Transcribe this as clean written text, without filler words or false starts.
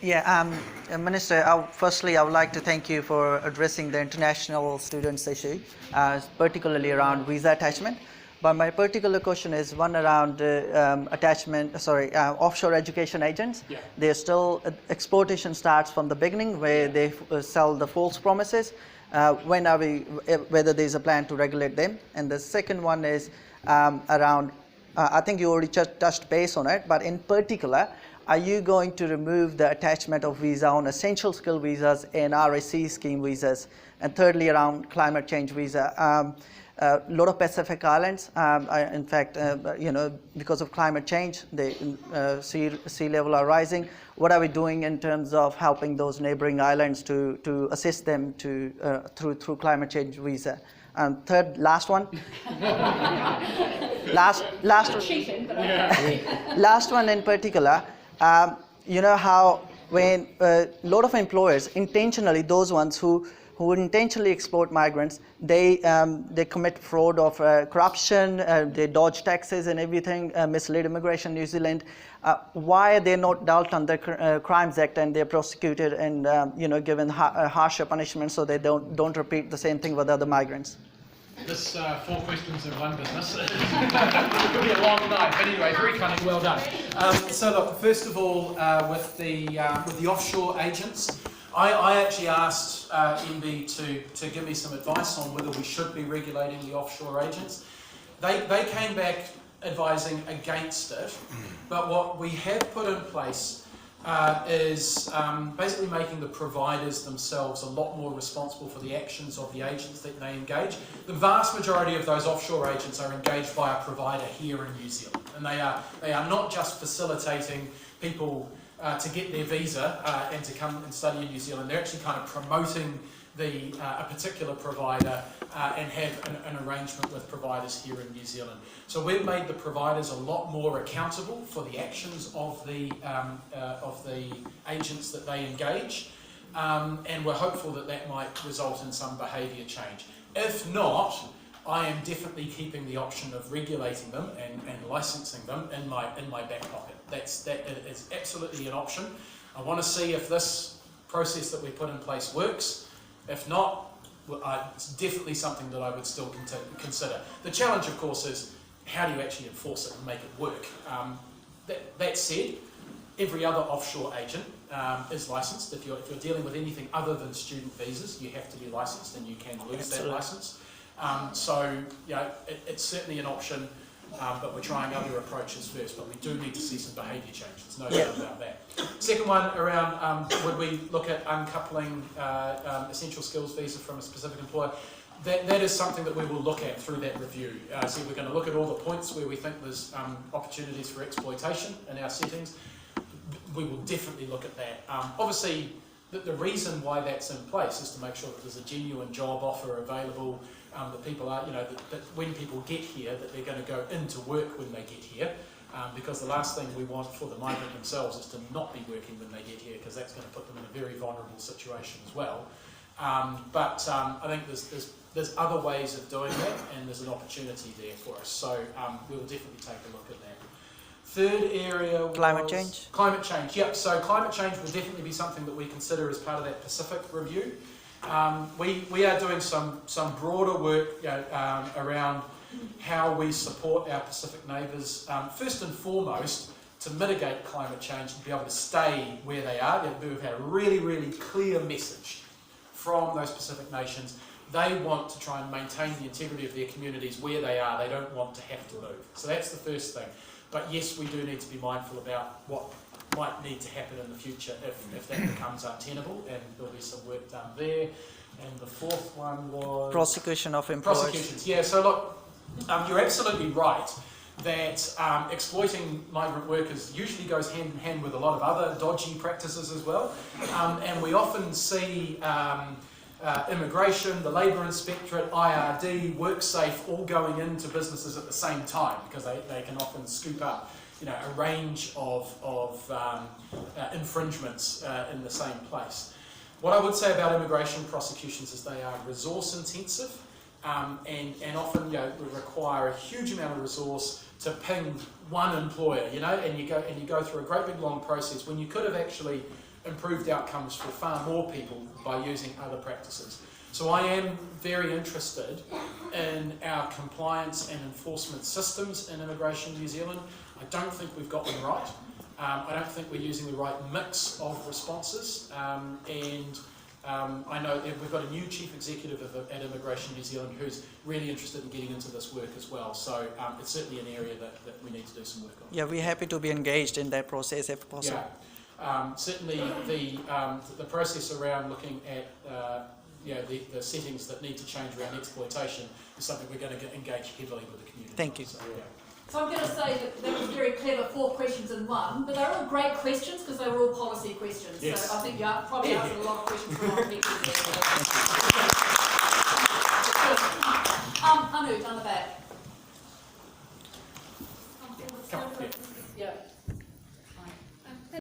Minister, firstly, I would like to thank you for addressing the international students issue, particularly around visa attachment. But my particular question is one around offshore education agents. Yeah. They're still, exploitation starts from the beginning where they sell the false promises. When are we, whether there's a plan to regulate them? And the second one is around, I think you already touched base on it, but in particular, are you going to remove the attachment of visa on essential skill visas and RSC scheme visas? And thirdly, around climate change visa. A lot of Pacific islands, in fact, because of climate change, the sea level are rising. What are we doing in terms of helping those neighboring islands to assist them through climate change visa? And third, last one. last one in particular. You know how when a lot of employers intentionally, those ones who intentionally exploit migrants, they commit fraud of corruption, they dodge taxes and everything, mislead immigration New Zealand. Why are they not dealt under Crimes Act and they're prosecuted and given harsher punishment so they don't repeat the same thing with other migrants? This 4 questions in one business. It could be a long night, but anyway, very cunning, well done. So look, first of all, with the offshore agents, I actually asked MB to give me some advice on whether we should be regulating the offshore agents. They came back advising against it, but what we have put in place is basically making the providers themselves a lot more responsible for the actions of the agents that they engage. The vast majority of those offshore agents are engaged by a provider here in New Zealand, and they are not just facilitating people to get their visa and to come and study in New Zealand. They're actually kind of promoting a particular provider and have an arrangement with providers here in New Zealand. So we've made the providers a lot more accountable for the actions of the agents that they engage, and we're hopeful that might result in some behaviour change. If not, I am definitely keeping the option of regulating them and licensing them in my back pocket. That is absolutely an option. I want to see if this process that we put in place works. If not, it's definitely something that I would still consider. The challenge, of course, is how do you actually enforce it and make it work? That said, every other offshore agent is licensed. If you're dealing with anything other than student visas, you have to be licensed, and you can lose that license. It's certainly an option, but we're trying other approaches first. But we do need to see some behaviour change. There's no doubt about that. Second one around would we look at uncoupling essential skills visa from a specific employer? That is something that we will look at through that review. So we're going to look at all the points where we think there's opportunities for exploitation in our settings. We will definitely look at that. Obviously, the reason why that's in place is to make sure that there's a genuine job offer available, that people are, that when people get here, that they're going to go into work when they get here. Because the last thing we want for the migrant themselves is to not be working when they get here, because that's going to put them in a very vulnerable situation as well. But I think there's other ways of doing that, and there's an opportunity there for us. So we will definitely take a look at that. Third area was climate change. Climate change, yep. So climate change will definitely be something that we consider as part of that Pacific review. We are doing some broader work around how we support our Pacific neighbours, first and foremost, to mitigate climate change and be able to stay where they are. We've had a really, really clear message from those Pacific nations. They want to try and maintain the integrity of their communities where they are. They don't want to have to move. So that's the first thing. But yes, we do need to be mindful about what might need to happen in the future if that becomes untenable, and there'll be some work done there. And the fourth one was prosecution of employers. Prosecutions, yeah. So look, you're absolutely right that exploiting migrant workers usually goes hand in hand with a lot of other dodgy practices as well. And we often see immigration, the Labour Inspectorate, IRD, WorkSafe all going into businesses at the same time, because they can often scoop up a range of infringements in the same place. What I would say about immigration prosecutions is they are resource intensive and often require a huge amount of resource to ping one employer, you know, and you go through a great big long process when you could have actually improved outcomes for far more people by using other practices. So I am very interested in our compliance and enforcement systems in Immigration New Zealand. I don't think we've got them right. I don't think we're using the right mix of responses, and I know we've got a new Chief Executive at Immigration New Zealand who's really interested in getting into this work as well. So it's certainly an area that we need to do some work on. Yeah, we're happy to be engaged in that process if possible. Yeah. Certainly the process around looking at the settings that need to change around exploitation is something we're going to engage heavily with the community. Thank you. So, So I'm going to say that was very clever, 4 questions in one, but they're all great questions because they were all policy questions. Yes. So I think you probably answered a lot of questions for a lot of people. Anu, down the back. Come on, Yeah.